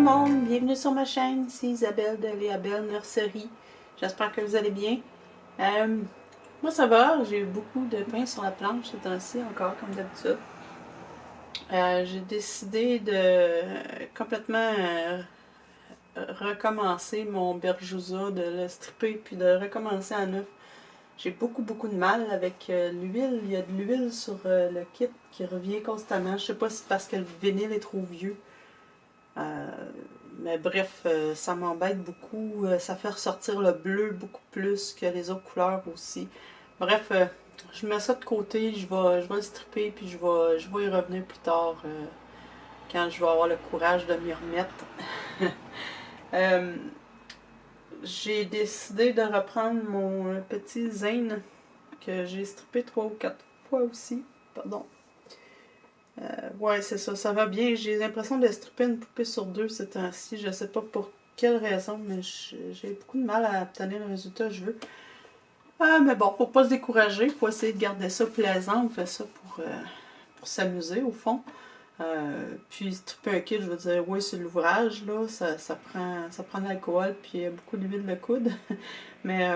monde, bienvenue sur ma chaîne, c'est Isabelle de Léa Belle Nurserie. J'espère que vous allez bien. Moi ça va, j'ai eu beaucoup de pain sur la planche ces temps-ci encore comme d'habitude. J'ai décidé de complètement recommencer mon Berjusa, de le stripper puis de recommencer à neuf. J'ai beaucoup de mal avec l'huile. Il y a de l'huile sur le kit qui revient constamment. Je sais pas si c'est parce que le vinyle est trop vieux. Mais bref, ça m'embête beaucoup. Ça fait ressortir le bleu beaucoup plus que les autres couleurs aussi. Bref, je mets ça de côté. Je vais le stripper puis je vais y revenir plus tard quand je vais avoir le courage de m'y remettre. J'ai décidé de reprendre mon petit Zane que j'ai strippé 3 ou 4 fois aussi. Pardon. Ouais, c'est ça, ça va bien. J'ai l'impression de stripper une poupée sur 2 ces temps-ci. Je sais pas pour quelle raison, mais j'ai beaucoup de mal à obtenir le résultat que je veux. Mais bon, faut pas se décourager. Faut essayer de garder ça plaisant. On fait ça pour s'amuser, au fond. Puis stripper un kit, je veux dire, oui, c'est l'ouvrage, là. Ça prend de l'alcool, puis beaucoup d'huile de coude. Mais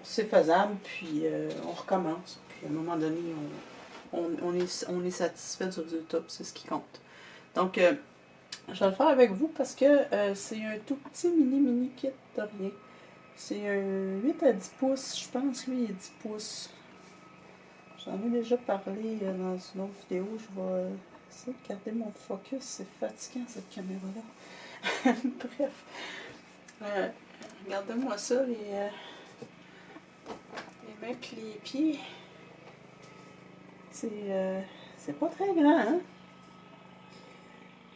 c'est faisable, puis on recommence. Puis à un moment donné, on est satisfait du résultat, c'est ce qui compte. Donc, je vais le faire avec vous parce que c'est un tout petit mini kit de rien. C'est un 8 à 10 pouces, je pense, lui, il est 10 pouces. J'en ai déjà parlé dans une autre vidéo. Je vais essayer de garder mon focus. C'est fatigant, cette caméra-là. Bref. Regardez-moi ça, les mains et les pieds. C'est pas très grand, hein?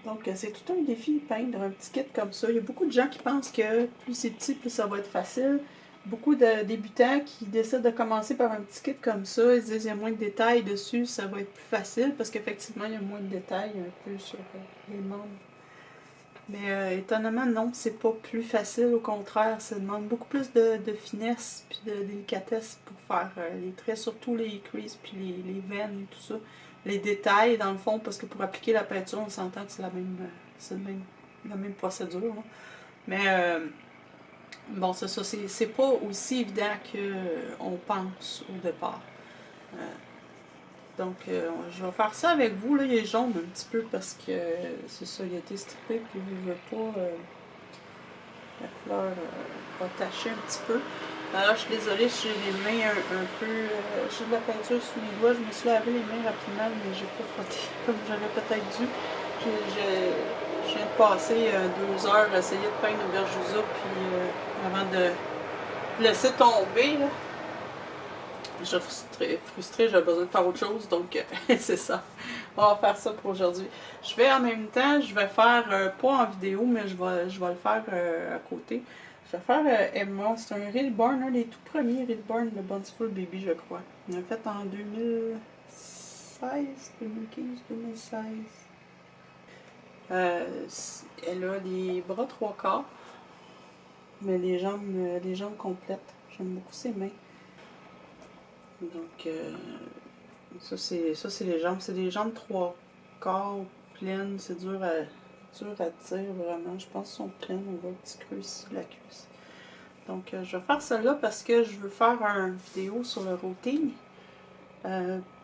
Donc, c'est tout un défi peindre un petit kit comme ça. Il y a beaucoup de gens qui pensent que plus c'est petit, plus ça va être facile. Beaucoup de débutants qui décident de commencer par un petit kit comme ça, ils se disent qu'il y a moins de détails dessus, ça va être plus facile parce qu'effectivement, il y a moins de détails un peu sur les membres. Mais étonnamment, non, c'est pas plus facile, au contraire, ça demande beaucoup plus de finesse puis de délicatesse pour faire les traits, surtout les creases puis les veines et tout ça. Les détails, dans le fond, parce que pour appliquer la peinture, on s'entend que c'est la même procédure. Hein. Mais bon, c'est ça, c'est pas aussi évident qu'on pense au départ. Donc, je vais faire ça avec vous. Là, il est jaune un petit peu parce que c'est ça, il a été strippé puis je veux pas la couleur va tacher un petit peu. Alors, je suis désolée si j'ai les mains un peu. J'ai de la peinture sous les doigts. Je me suis lavé les mains rapidement, mais j'ai pas frotté comme j'aurais peut-être dû. Je viens de passer 2 heures à essayer de peindre le Berjusa, puis avant de laisser tomber. Là. Je suis frustrée, j'avais besoin de faire autre chose, donc c'est ça. On va faire ça pour aujourd'hui. Je vais en même temps, je vais faire, pas en vidéo, mais je vais le faire à côté. Je vais faire Emma, c'est un Reborn, un des tout premiers Reborn de Bountiful Baby, je crois. On l'a fait en 2016, 2015, 2016. Elle a les bras 3/4, mais les jambes complètes. J'aime beaucoup ses mains. Donc, ça c'est les jambes. C'est des jambes 3/4 pleines. C'est dur à dire vraiment. Je pense qu'elles sont pleines. On voit le petit creux ici de la cuisse. Donc, je vais faire celle-là parce que je veux faire une vidéo sur le routing.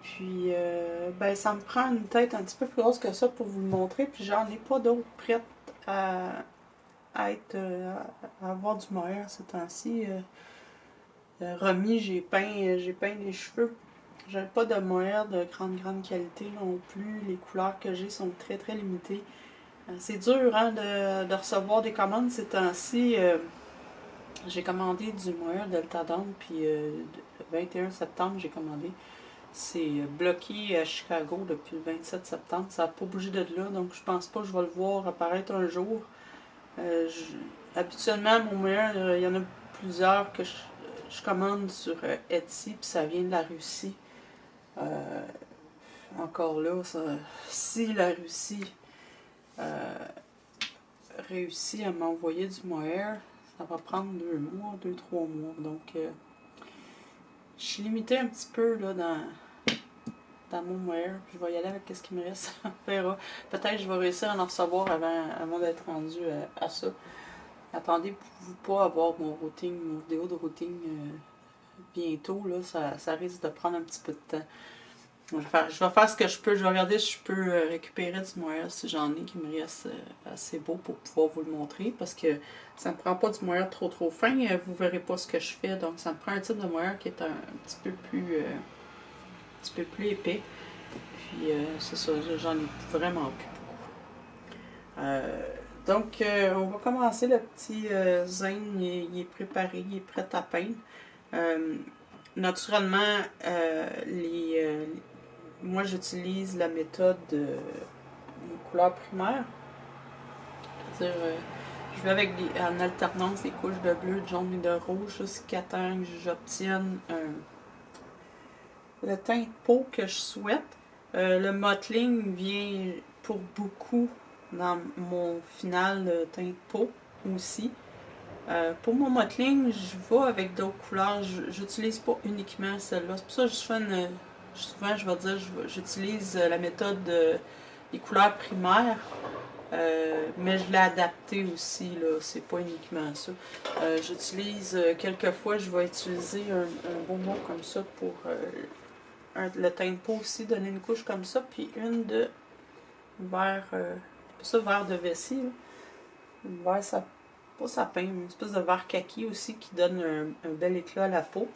Puis, ben, ça me prend une tête un petit peu plus grosse que ça pour vous le montrer. Puis, j'en ai pas d'autres prêtes à avoir du mohair ces temps-ci. Remis, j'ai peint les cheveux. J'ai pas de mohair de grande qualité non plus. Les couleurs que j'ai sont très limitées. C'est dur hein, de recevoir des commandes ces temps-ci. J'ai commandé du mohair Delta Dawn, puis le 21 septembre j'ai commandé. C'est bloqué à Chicago depuis le 27 septembre. Ça n'a pas bougé de là, donc je pense pas que je vais le voir apparaître un jour. Habituellement, mon mohair, il y en a plusieurs que je commande sur Etsy, puis ça vient de la Russie. Encore là, si la Russie réussit à m'envoyer du mohair, ça va prendre 2 mois, 2-3 mois. Donc, je suis limitée un petit peu là dans mon mohair. Je vais y aller avec ce qui me reste. On verra. Peut-être que je vais réussir à en recevoir avant d'être rendu à ça. Attendez-vous pas à voir mon vidéo de routing bientôt. Là, ça risque de prendre un petit peu de temps. Je vais faire ce que je peux. Je vais regarder si je peux récupérer du mohair si j'en ai qui me reste assez beau pour pouvoir vous le montrer. Parce que ça ne me prend pas du mohair trop fin. Vous ne verrez pas ce que je fais. Donc ça me prend un type de mohair qui est un petit peu plus épais. Puis c'est ça, j'en ai vraiment plus beaucoup. Donc on va commencer. Le petit zen, il est préparé, il est prêt à peindre. Naturellement, moi j'utilise la méthode des couleurs primaires. C'est-à-dire, je vais avec en alternance des couches de bleu, de jaune et de rouge jusqu'à temps que j'obtienne le teint de peau que je souhaite. Le mottling vient pour beaucoup dans mon final teint de peau aussi. Pour mon mottling, je vais avec d'autres couleurs. J'utilise pas uniquement celle-là. C'est pour ça que souvent je vais dire j'utilise la méthode des couleurs primaires. Mais je l'ai adapté aussi, là, c'est pas uniquement ça. J'utilise, quelquefois, je vais utiliser un bonbon comme ça pour le teint de peau aussi, donner une couche comme ça, puis une de vert, vert de vessie, là. Vert, pas sapin, mais une espèce de vert kaki aussi qui donne un bel éclat à la peau.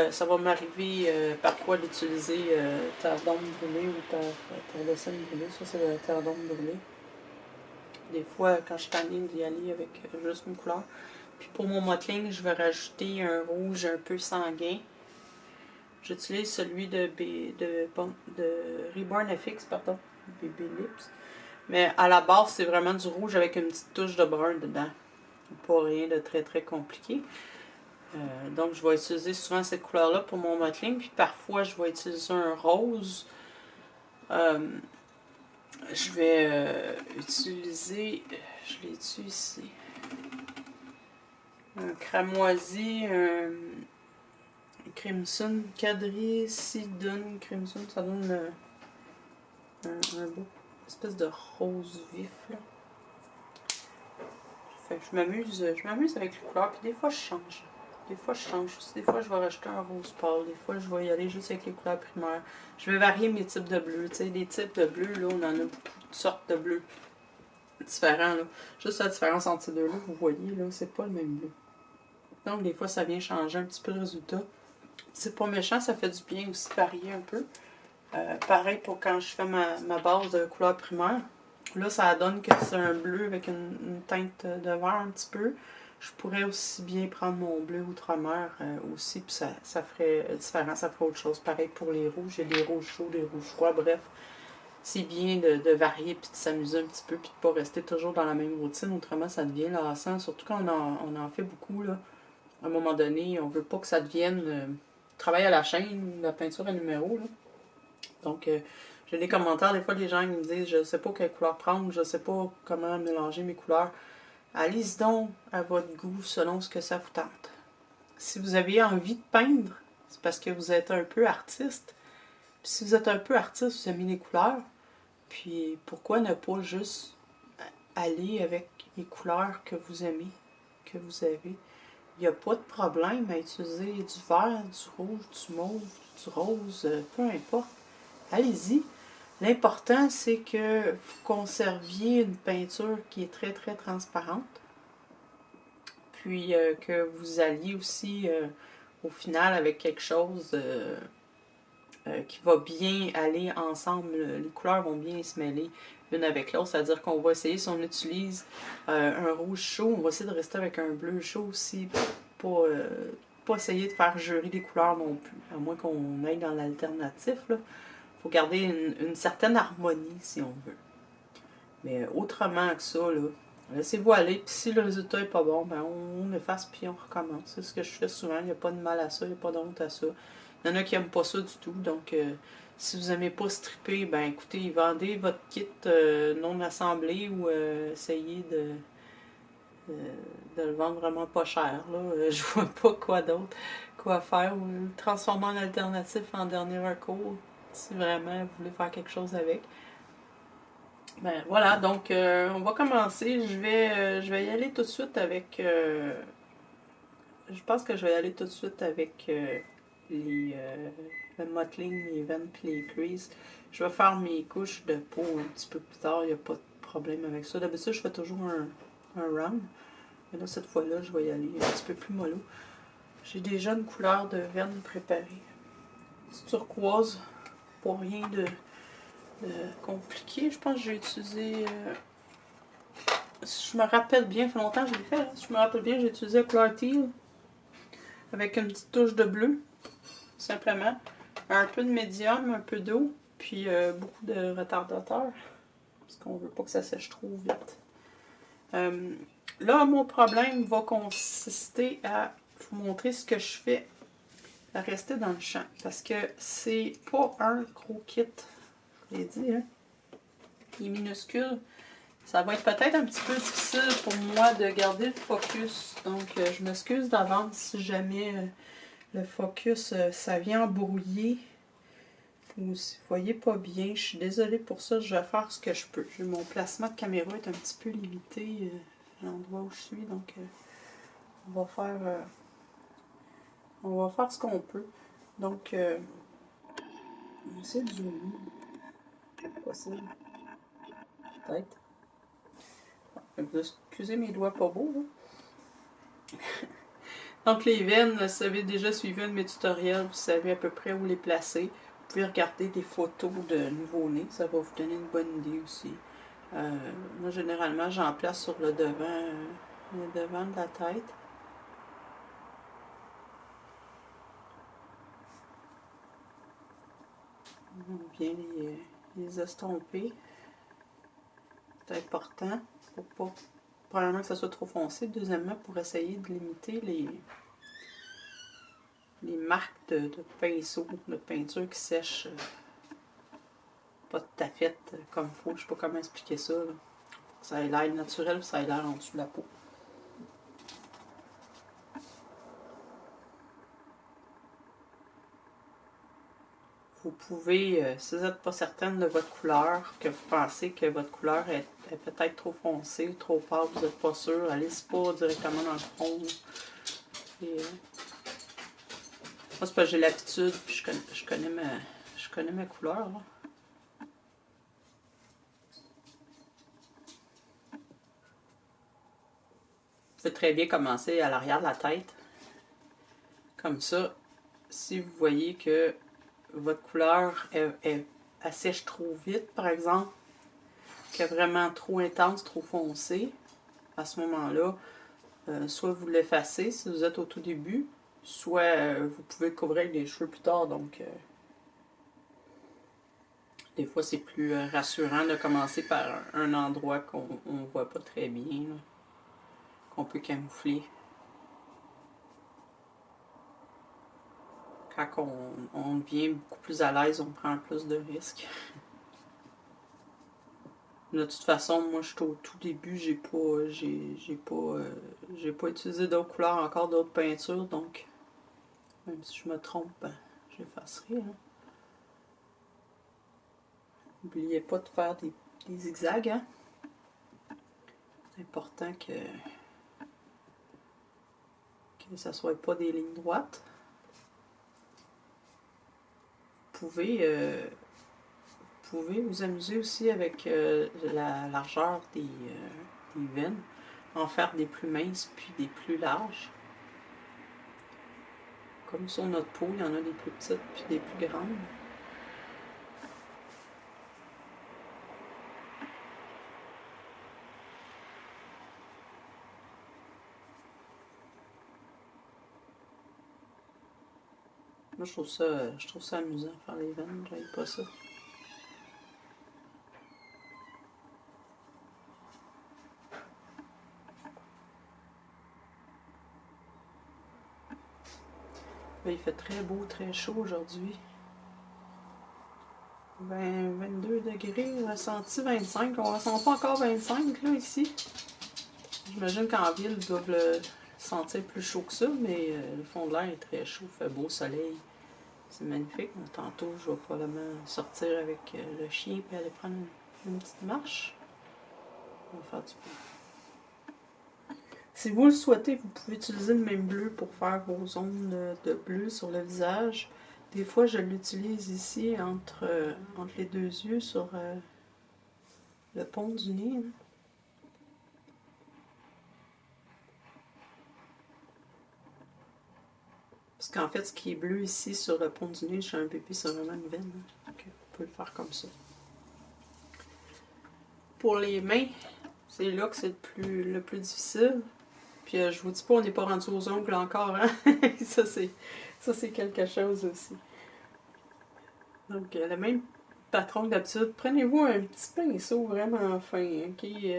Ça va m'arriver parfois d'utiliser terre d'ombre brûlée ou terre de sel brûlée. Ça, c'est la terre d'ombre brûlée. Des fois, quand je suis tannée d'y aller avec juste une couleur. Puis pour mon mottling, je vais rajouter un rouge un peu sanguin. J'utilise celui de Reborn FX, pardon, Baby Lips. Mais à la base, c'est vraiment du rouge avec une petite touche de brun dedans. Pas rien de très très compliqué. Donc je vais utiliser souvent cette couleur là pour mon mottling, puis parfois je vais utiliser un rose. Je vais utiliser, je l'ai-tu ici, un cramoisi, un crimson, quadri, sidon, crimson, ça donne un beau espèce de rose vif là. Fait que je m'amuse avec les couleurs, puis des fois je change. Des fois je vais rajouter un rose pâle. Des fois je vais y aller juste avec les couleurs primaires. Je vais varier mes types de bleu. Tu sais, les types de bleu, là, on en a beaucoup de sortes de bleus différents. Là. Juste la différence entre ces deux-là, vous voyez, là, c'est pas le même bleu. Donc des fois ça vient changer un petit peu le résultat. C'est pas méchant, ça fait du bien aussi varier un peu. Pareil pour quand je fais ma base de couleur primaire. Là, ça donne que c'est un bleu avec une teinte de vert un petit peu. Je pourrais aussi bien prendre mon bleu outre-mer aussi, puis ça ferait différent, ça ferait autre chose. Pareil pour les rouges, il y a des rouges chauds, des rouges froids, bref. C'est bien de varier puis de s'amuser un petit peu, puis de ne pas rester toujours dans la même routine, autrement ça devient lassant, surtout quand on en fait beaucoup, là. À un moment donné, on veut pas que ça devienne travail à la chaîne, la peinture à numéro, là. Donc, j'ai des commentaires, des fois les gens me disent je sais pas quelle couleur prendre, je sais pas comment mélanger mes couleurs. Allez-y donc à votre goût selon ce que ça vous tente. Si vous avez envie de peindre, c'est parce que vous êtes un peu artiste. Puis si vous êtes un peu artiste, vous aimez les couleurs. Puis pourquoi ne pas juste aller avec les couleurs que vous aimez, que vous avez. Il n'y a pas de problème à utiliser du vert, du rouge, du mauve, du rose, peu importe. Allez-y. L'important, c'est que vous conserviez une peinture qui est très, très transparente. Puis que vous alliez aussi, au final, avec quelque chose qui va bien aller ensemble. Les couleurs vont bien se mêler l'une avec l'autre. C'est-à-dire qu'on va essayer, si on utilise un rouge chaud, on va essayer de rester avec un bleu chaud aussi. Pas essayer de faire jurer les couleurs non plus. À moins qu'on aille dans l'alternatif, là. Faut garder une certaine harmonie, si on veut. Mais autrement que ça, là, laissez-vous aller. Puis si le résultat n'est pas bon, ben on efface puis on recommence. C'est ce que je fais souvent. Il n'y a pas de mal à ça, il n'y a pas de honte à ça. Il y en a qui n'aiment pas ça du tout. Donc, si vous n'aimez pas stripper, ben écoutez, vendez votre kit non assemblé ou essayez de le vendre vraiment pas cher. Là. Je vois pas quoi d'autre, quoi faire. Ou le transformer en alternatif en dernier recours. si vraiment vous voulez faire quelque chose avec. Ben voilà, donc on va commencer. Je vais y aller tout de suite avec... je pense que je vais y aller tout de suite avec le mottling, les veines et les creases. Je vais faire mes couches de peau un petit peu plus tard, il n'y a pas de problème avec ça. D'habitude, je fais toujours un round. Mais là, cette fois-là, je vais y aller un petit peu plus mollo. J'ai déjà une couleur de veine préparée. Petite turquoise, pour rien de compliqué. Je pense que j'ai utilisé... si je me rappelle bien, ça fait longtemps que je l'ai fait. Hein. Si je me rappelle bien, j'ai utilisé Clark Teal avec une petite touche de bleu, simplement. Un peu de médium, un peu d'eau, puis beaucoup de retardateur, parce qu'on veut pas que ça sèche trop vite. Là, mon problème va consister à vous montrer ce que je fais à rester dans le champ, parce que c'est pas un gros kit, je l'ai dit, hein. Il est minuscule. Ça va être peut-être un petit peu difficile pour moi de garder le focus, donc je m'excuse d'avance si jamais le focus, ça vient embrouiller ou si vous voyez pas bien. Je suis désolée pour ça, je vais faire ce que je peux. Mon placement de caméra est un petit peu limité à l'endroit où je suis, donc on va faire ce qu'on peut. Donc, on va essayer de zoomer. C'est possible. Peut-être. Excusez mes doigts pas beaux. Hein? Donc les veines, si vous avez déjà suivi un de mes tutoriels, vous savez à peu près où les placer. Vous pouvez regarder des photos de nouveau-nés, ça va vous donner une bonne idée aussi. Moi généralement j'en place sur le devant de la tête. On vient les estomper. C'est important pour pas, premièrement, que ça soit trop foncé. Deuxièmement, pour essayer de limiter les marques de pinceau, de peinture qui sèchent pas tout à fait comme il faut. Je sais pas comment expliquer ça. Là. Ça ait l'air naturel, ça ait l'air en dessous de la peau. Vous pouvez, si vous n'êtes pas certaine de votre couleur, que vous pensez que votre couleur est peut-être trop foncée, trop pâle, vous n'êtes pas sûr, allez-y pas directement dans le front. Et, moi, c'est parce que j'ai l'habitude, puis je connais ma couleur. Là. Vous pouvez très bien commencer à l'arrière de la tête. Comme ça, si vous voyez que votre couleur elle sèche trop vite, par exemple, qu'elle est vraiment trop intense, trop foncée, à ce moment-là, soit vous l'effacez si vous êtes au tout début, soit vous pouvez le couvrir avec des cheveux plus tard. Donc, des fois, c'est plus rassurant de commencer par un endroit qu'on ne voit pas très bien, qu'on peut camoufler. Quand on devient beaucoup plus à l'aise, on prend plus de risques. De toute façon, moi, je suis au tout début, j'ai pas utilisé d'autres couleurs, encore d'autres peintures, donc même si je me trompe, ben, j'effacerai. Hein. N'oubliez pas de faire des zigzags. Hein. C'est important que ça ne soit pas des lignes droites. Vous pouvez vous amuser aussi avec la largeur des veines, en faire des plus minces puis des plus larges. Comme sur notre peau, il y en a des plus petites puis des plus grandes. Moi, je trouve ça amusant, faire les veines, j'aime pas ça. Là, il fait très beau, très chaud aujourd'hui. 22 degrés, ressenti 25. On ressent pas encore 25 là, ici. J'imagine qu'en ville, ils doivent le sentir plus chaud que ça, mais le fond de l'air est très chaud, il fait beau soleil. C'est magnifique. Tantôt, je vais probablement sortir avec le chien et aller prendre une petite marche. On va faire du bleu. Si vous le souhaitez, vous pouvez utiliser le même bleu pour faire vos zones de bleu sur le visage. Des fois, je l'utilise ici entre les deux yeux sur le pont du nez. Parce qu'en fait, ce qui est bleu ici sur le pont du nez, chez un bébé, c'est vraiment une veine. Donc, on peut le faire comme ça. Pour les mains, c'est là que c'est le plus difficile. Puis je vous dis pas, on n'est pas rendu aux ongles encore. Hein? ça, c'est quelque chose aussi. Donc, le même patron que d'habitude. Prenez-vous un petit pinceau vraiment fin, hein, qui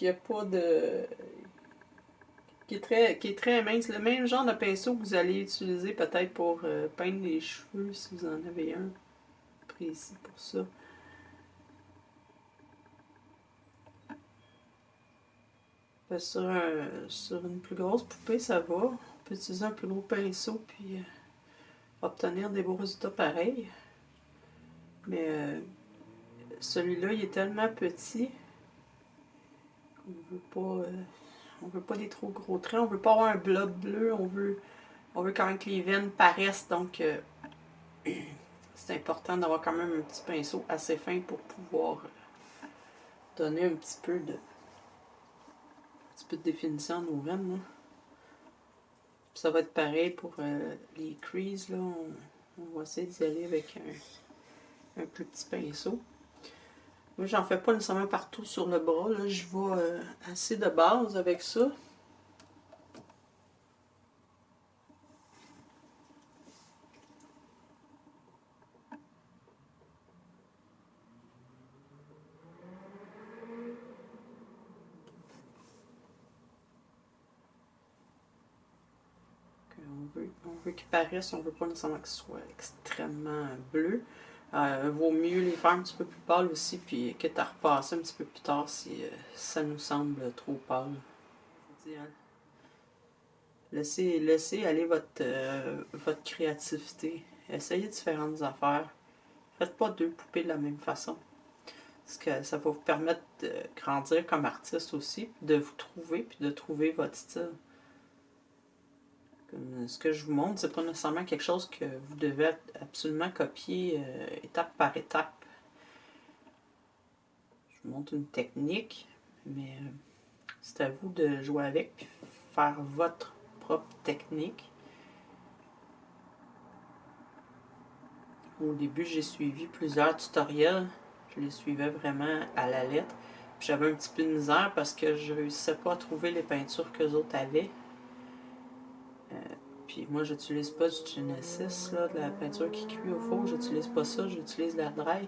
a pas de... qui est très mince. Le même genre de pinceau que vous allez utiliser peut-être pour peindre les cheveux, si vous en avez un précis pour ça. Sur une plus grosse poupée, ça va. On peut utiliser un plus gros pinceau puis obtenir des beaux résultats pareils. Mais celui-là, il est tellement petit qu'on veut pas des trop gros traits. On veut pas avoir un blob bleu. On veut quand même que les veines paraissent. Donc, c'est important d'avoir quand même un petit pinceau assez fin pour pouvoir donner un petit peu de définition à nos veines. Là. Ça va être pareil pour les creases. Là. On va essayer d'y aller avec un plus petit pinceau. Moi, j'en fais pas nécessairement partout sur le bras. Là. Je vais assez de base avec ça. On veut qu'ils paraissent, on veut pas nécessairement qu'ils soient extrêmement bleus. Vaut mieux les faire un petit peu plus pâles aussi, puis quitte à repasser un petit peu plus tard si ça nous semble trop pâle. Laissez aller votre créativité. Essayez différentes affaires. Faites pas deux poupées de la même façon. Parce que ça va vous permettre de grandir comme artiste aussi, de vous trouver, puis de trouver votre style. Ce que je vous montre, c'est pas nécessairement quelque chose que vous devez absolument copier étape par étape. Je vous montre une technique, mais c'est à vous de jouer avec et faire votre propre technique. Au début, j'ai suivi plusieurs tutoriels. Je les suivais vraiment à la lettre. J'avais un petit peu de misère parce que je ne réussissais pas à trouver les peintures que les autres avaient. Puis moi, j'utilise pas du Genesis, là, de la peinture qui cuit au four. J'utilise pas ça, j'utilise la dry.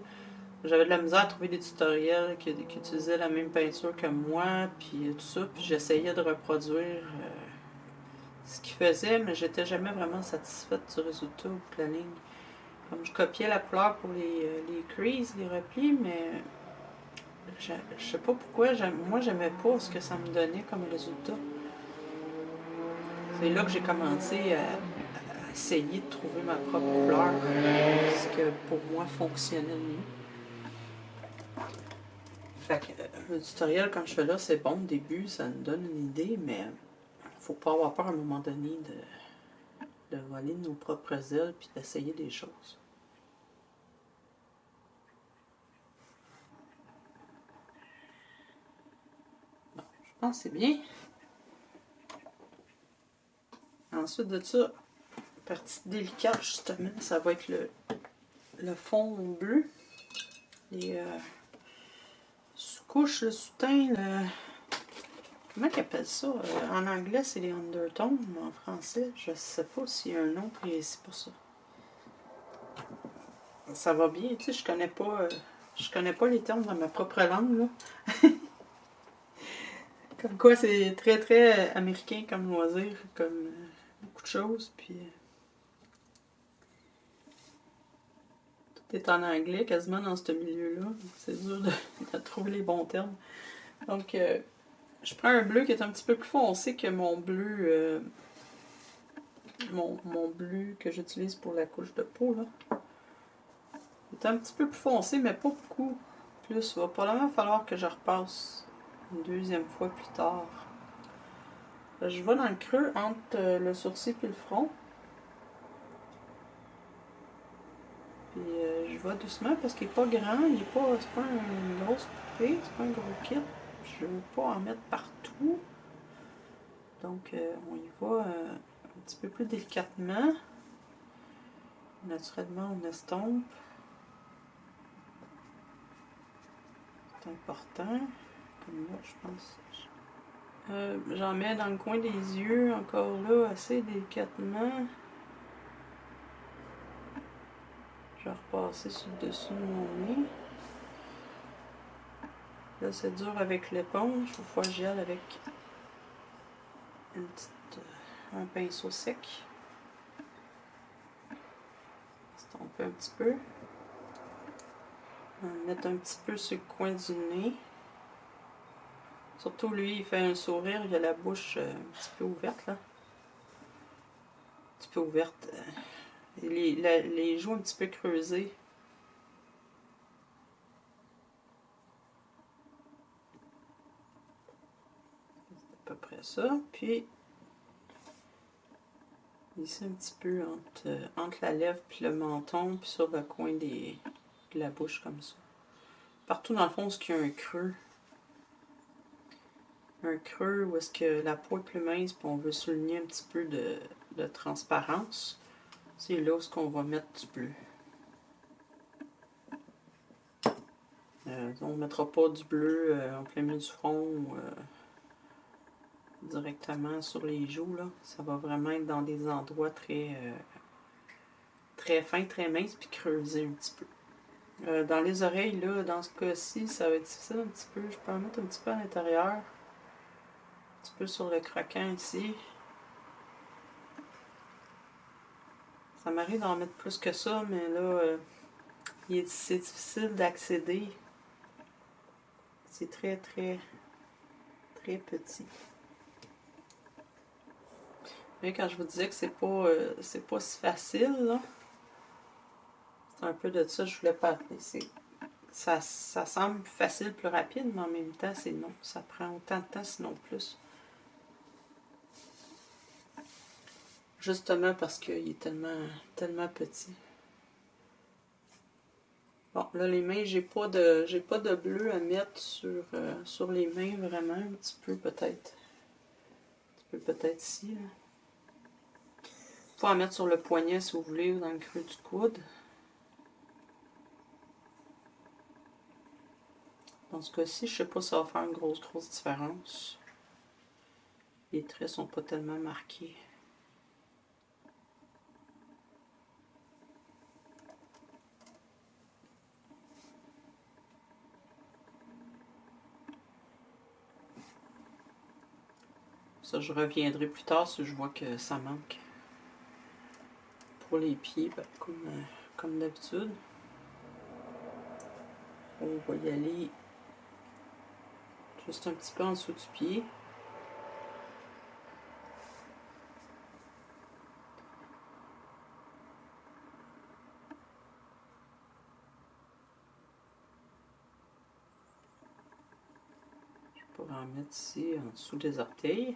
J'avais de la misère à trouver des tutoriels qui utilisaient la même peinture que moi, puis tout ça. Puis j'essayais de reproduire ce qu'ils faisaient, mais j'étais jamais vraiment satisfaite du résultat au bout de la ligne. Comme je copiais la couleur pour les creases, les replis, mais je sais pas pourquoi, moi j'aimais pas ce que ça me donnait comme résultat. C'est là que j'ai commencé à essayer de trouver ma propre couleur, ce que pour moi fonctionnait mieux. Fait que le tutoriel, quand je fais là, c'est bon au début, ça nous donne une idée, mais faut pas avoir peur à un moment donné de voler nos propres ailes puis d'essayer des choses. Bon, je pense que c'est bien. Ensuite de ça, partie délicate justement, ça va être le fond bleu. Les sous-couches, le sous-teint, comment ils appellent ça? En anglais, c'est les undertones, mais en français, je sais pas s'il y a un nom précis pour ça. Ça va bien, tu sais, je connais pas les termes dans ma propre langue, là. Comme quoi, c'est très très américain comme loisir, comme beaucoup de choses, puis tout est en anglais quasiment dans ce milieu-là, c'est dur de trouver les bons termes. Donc, je prends un bleu qui est un petit peu plus foncé que mon bleu mon bleu que j'utilise pour la couche de peau, là. Il est un petit peu plus foncé, mais pas beaucoup plus. Il va probablement falloir que je repasse une deuxième fois plus tard. Je vais dans le creux entre le sourcil et le front. Puis je vais doucement parce qu'il n'est pas grand, c'est pas une grosse poupée, c'est pas un gros kit. Je veux pas en mettre partout. Donc on y va un petit peu plus délicatement. Naturellement, on estompe. C'est important. Comme là, je pense. J'en mets dans le coin des yeux, encore là, assez délicatement. Je vais repasser sur le dessus de mon nez. Là, c'est dur avec l'éponge. Il faut que j'y aille avec un pinceau sec. Estomper un petit peu. On va mettre un petit peu sur le coin du nez. Surtout lui, il fait un sourire, il a la bouche un petit peu ouverte là. Un petit peu ouverte. Les joues un petit peu creusées. C'est à peu près ça. Puis ici un petit peu entre la lèvre puis le menton, puis sur le coin de la bouche comme ça. Partout dans le fond, ce qu'il y a un creux. Un creux où est-ce que la peau est plus mince, puis on veut souligner un petit peu de transparence. C'est là où est-ce qu'on va mettre du bleu. On ne mettra pas du bleu en plein milieu du front ou directement sur les joues. Là. Ça va vraiment être dans des endroits très fins, très minces, puis creuser un petit peu. Dans les oreilles, là, dans ce cas-ci, ça va être difficile un petit peu. Je peux en mettre un petit peu à l'intérieur. Un petit peu sur le croquant ici. Ça m'arrive d'en mettre plus que ça, mais là, c'est difficile d'accéder. C'est très, très, très petit. Mais quand je vous disais que c'est pas si facile, là, c'est un peu de ça que je voulais parler. Ça semble facile, plus rapide, mais en même temps, c'est non. Ça prend autant de temps, sinon plus. Justement parce qu'il est tellement petit. Bon, là, les mains, j'ai pas de bleu à mettre sur les mains, vraiment. Un petit peu, peut-être. Un petit peu, peut-être ici, là. Vous pouvez en mettre sur le poignet, si vous voulez, ou dans le creux du coude. Dans ce cas-ci, je sais pas si ça va faire une grosse différence. Les traits sont pas tellement marqués. Ça, je reviendrai plus tard si je vois que ça manque. Pour les pieds, ben, comme d'habitude, on va y aller juste un petit peu en dessous du pied. Je pourrais en mettre ici en dessous des orteils.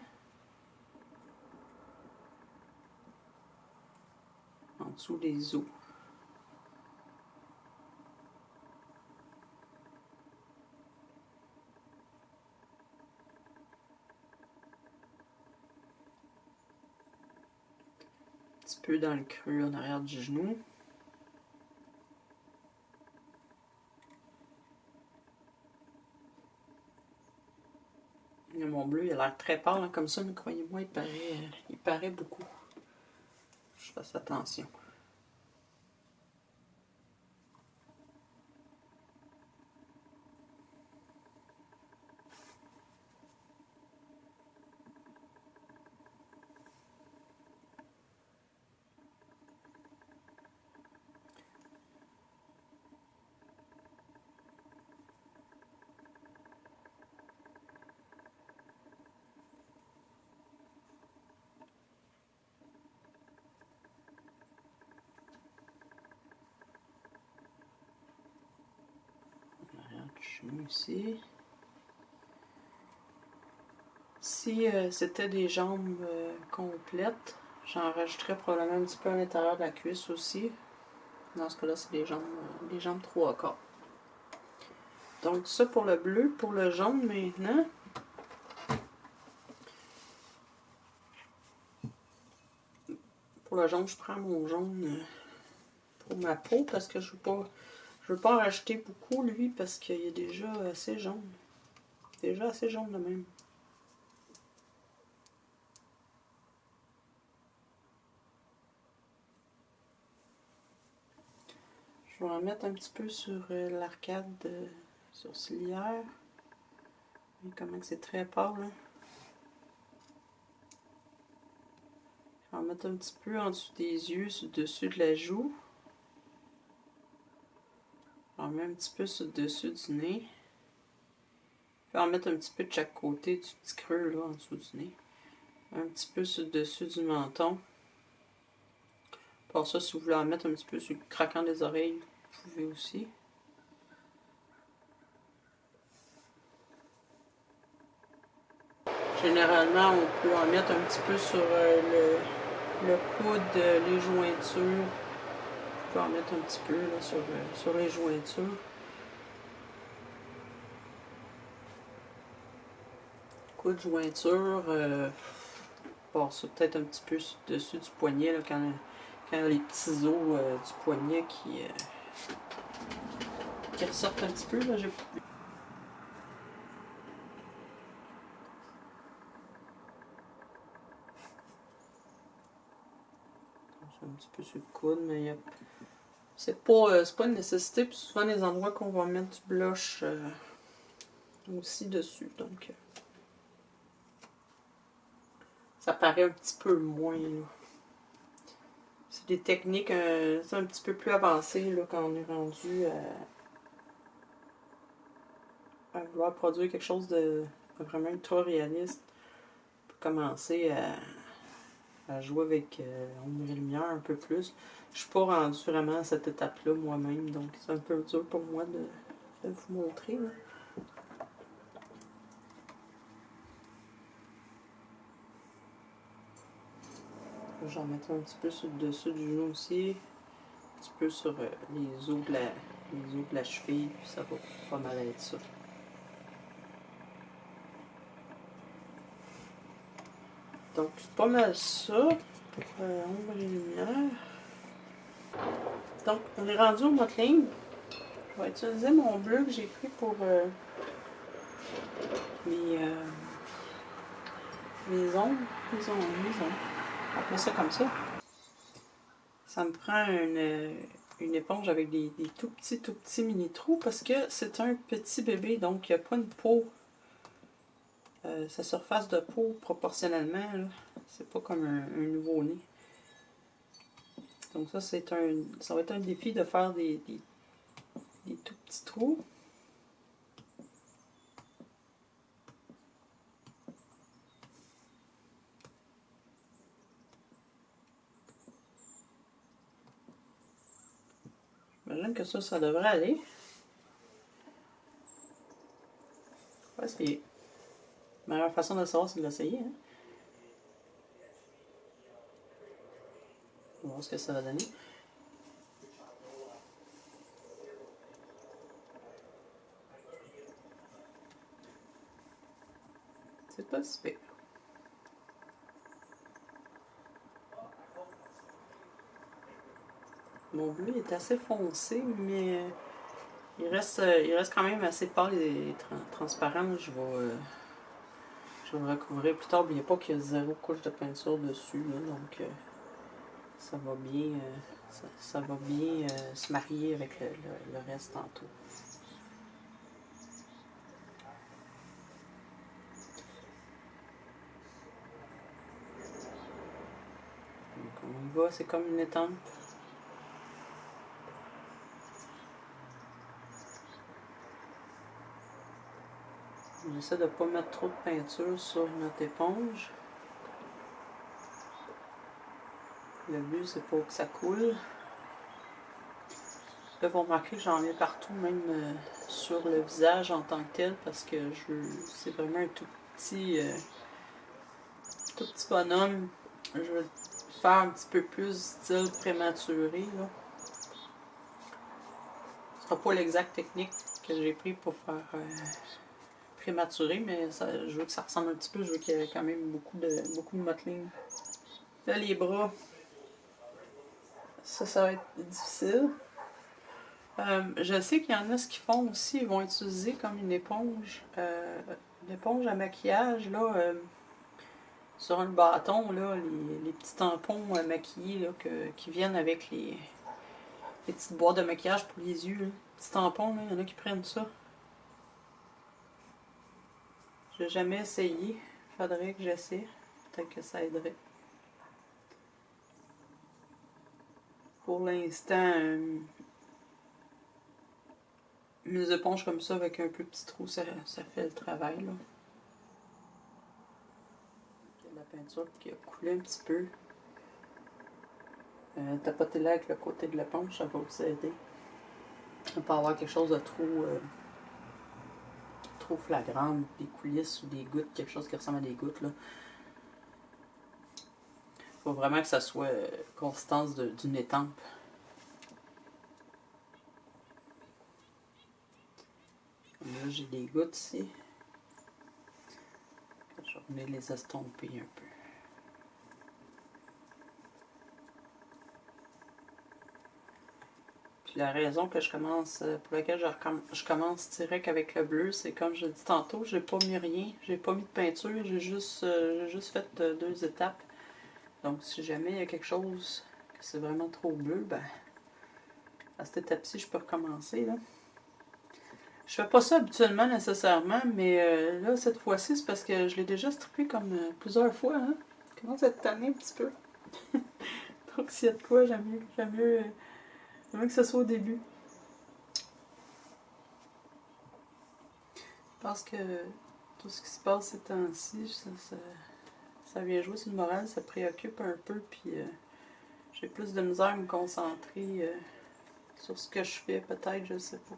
En dessous des os. Un petit peu dans le creux en arrière du genou. Mon bleu, il a l'air très pâle, hein, comme ça, mais croyez-moi, il paraît beaucoup. Je fasse attention. genou ici. Si c'était des jambes complètes, j'en rajouterais probablement un petit peu à l'intérieur de la cuisse aussi. Dans ce cas-là, c'est des jambes 3/4. Donc ça pour le bleu. Pour le jaune maintenant, pour le jaune, je prends mon jaune pour ma peau parce que je veux pas en rajouter beaucoup lui parce qu'il est déjà assez jaune. Déjà assez jaune de même. Je vais en mettre un petit peu sur l'arcade sourcilière. Et comment c'est très pâle. Hein? Je vais en mettre un petit peu en dessous des yeux, sur le dessus de la joue. Je vais en mettre un petit peu sur le dessus du nez. Je vais en mettre un petit peu de chaque côté du petit creux là, en dessous du nez. Un petit peu sur le dessus du menton. Pour ça, si vous voulez en mettre un petit peu sur le craquant des oreilles, vous pouvez aussi. Généralement, on peut en mettre un petit peu sur le coude, les jointures. On peut en mettre un petit peu là, sur les jointures. Coude, jointure, bon, ça peut-être un petit peu dessus du poignet là, quand les petits os du poignet qui ressortent un petit peu. Là, un petit peu sur le coude, mais c'est pas une nécessité. Puis souvent, les endroits qu'on va mettre du blush aussi dessus. Donc, ça paraît un petit peu moins. C'est des techniques un petit peu plus avancées là, quand on est rendu à vouloir produire quelque chose de vraiment ultra réaliste. Pour commencer à jouer avec ombre et lumière un peu plus. Je suis pas rendue vraiment à cette étape-là moi-même, donc c'est un peu dur pour moi de vous montrer. Là. J'en mettrai un petit peu sur le dessus du genou aussi, un petit peu sur les os de la cheville, puis ça va pas mal être ça. Donc c'est pas mal ça pour ombre et lumière. Donc on est rendu au modeling. Je vais utiliser mon bleu que j'ai pris pour mes ongles. Les ongles. On appelle ça comme ça. Ça me prend une éponge avec des tout petits mini trous parce que c'est un petit bébé, donc il n'y a pas une peau. Sa surface de peau, proportionnellement, c'est pas comme un nouveau-né. Donc ça, ça va être un défi de faire des tout petits trous. J'imagine que ça devrait aller. On va essayer. La meilleure façon de le savoir, c'est de l'essayer. Hein? On va voir ce que ça va donner. C'est pas si pire. Mon bleu est assez foncé, mais il reste quand même assez pâle et transparent. Je vais le recouvrir plus tard. N'oubliez pas qu'il y a 0 couche de peinture dessus, là, donc ça va bien, ça va bien se marier avec le reste tantôt. Donc on y va, c'est comme une étampe. J'essaie de ne pas mettre trop de peinture sur notre éponge. Le but, c'est pas que ça coule. Là, vous remarquez que j'en mets partout, même sur le visage en tant que tel, parce que c'est vraiment un tout petit bonhomme. Je vais faire un petit peu plus style prématuré, là. Ce sera pas l'exacte technique que j'ai pris pour faire prématuré, mais je veux que ça ressemble un petit peu. Je veux qu'il y ait quand même beaucoup de mottling. Là, les bras, ça va être difficile. Je sais qu'il y en a ce qu'ils font aussi, ils vont utiliser comme une éponge à maquillage, là, sur le bâton, là, les petits tampons maquillés là, qui viennent avec les petites boîtes de maquillage pour les yeux. Là. Petits tampons, il y en a qui prennent ça. Je n'ai jamais essayé. Faudrait que j'essaie. Peut-être que ça aiderait. Pour l'instant, mes éponges comme ça avec un peu petit trou, ça fait le travail. Là. Il y a de la peinture qui a coulé un petit peu. Tapotez-la avec le côté de l'éponge, ça va vous aider. On peut avoir quelque chose de trop flagrant, des coulisses ou des gouttes, quelque chose qui ressemble à des gouttes. Là. Faut vraiment que ça soit consistance d'une étampe. Là, j'ai des gouttes ici. Je vais venir les estomper un peu. Puis la raison que pour laquelle je commence direct avec le bleu, c'est comme je dis tantôt, j'ai pas mis rien, j'ai pas mis de peinture, j'ai juste fait 2 étapes. Donc si jamais il y a quelque chose que c'est vraiment trop bleu, ben à cette étape-ci, je peux recommencer. Là. Je fais pas ça habituellement nécessairement, mais là, cette fois-ci, c'est parce que je l'ai déjà strippé comme plusieurs fois. Hein? Je commence à être tannée un petit peu. Donc s'il y a de quoi, j'aime mieux que ce soit au début. Je pense que tout ce qui se passe ces temps-ci, ça vient jouer sur le moral, ça préoccupe un peu, puis j'ai plus de misère à me concentrer sur ce que je fais, peut-être, je sais pas.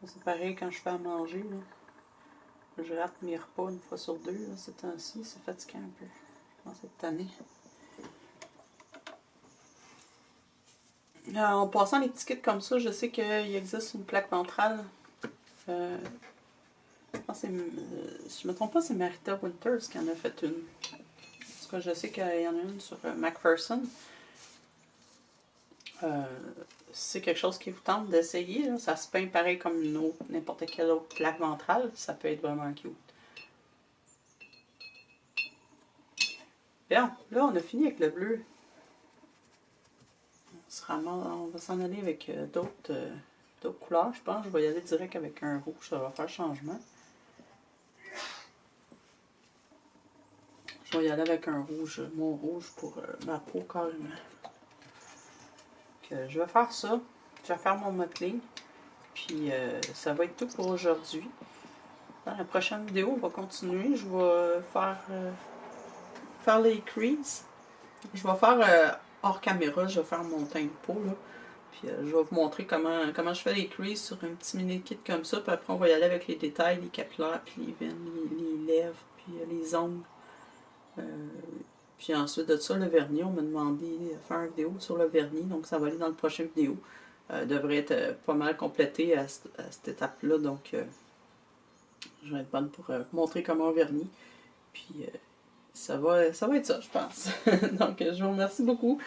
C'est pareil quand je fais à manger, là. Je rate mes repas 1 fois sur 2, là, ces temps-ci, c'est fatigant un peu. Je pense cette année. En passant les petits kits comme ça, je sais qu'il existe une plaque ventrale. Je pense que si je ne me trompe pas, c'est Marita Winters qui en a fait une. En tout cas, je sais qu'il y en a une sur McPherson. C'est quelque chose qui vous tente d'essayer. Ça se peint pareil comme n'importe quelle autre plaque ventrale. Ça peut être vraiment cute. Bien, là, on a fini avec le bleu. On va s'en aller avec d'autres couleurs, je pense. Je vais y aller direct avec un rouge, ça va faire changement. Je vais y aller avec un rouge, mon rouge pour ma peau carrément. Je vais faire ça. Je vais faire mon mottling. Puis ça va être tout pour aujourd'hui. Dans la prochaine vidéo, on va continuer. Je vais faire les creases. Je vais faire hors caméra, je vais faire mon teint de peau. Là. Puis je vais vous montrer comment je fais les creases sur un petit mini kit comme ça. Puis après, on va y aller avec les détails, les capillaires, puis les veines, les lèvres, puis les ongles. Puis ensuite de ça, le vernis, on m'a demandé de faire une vidéo sur le vernis, donc ça va aller dans la prochaine vidéo. Devrait être pas mal complété à cette étape-là, donc je vais être bonne pour vous montrer comment on vernit. Puis ça va être ça, je pense. Donc je vous remercie beaucoup.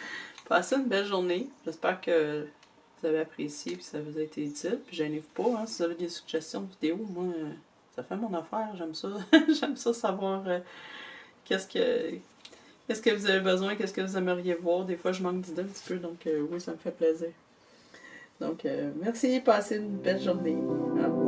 Passez une belle journée. J'espère que vous avez apprécié et que ça vous a été utile. Puis gênez-vous pas, hein, si vous avez des suggestions de vidéos, moi, ça fait mon affaire, j'aime ça. J'aime ça savoir qu'est-ce que vous avez besoin, qu'est-ce que vous aimeriez voir. Des fois, je manque d'idées un petit peu, donc oui, ça me fait plaisir. Donc, merci, passez une belle journée. Hein?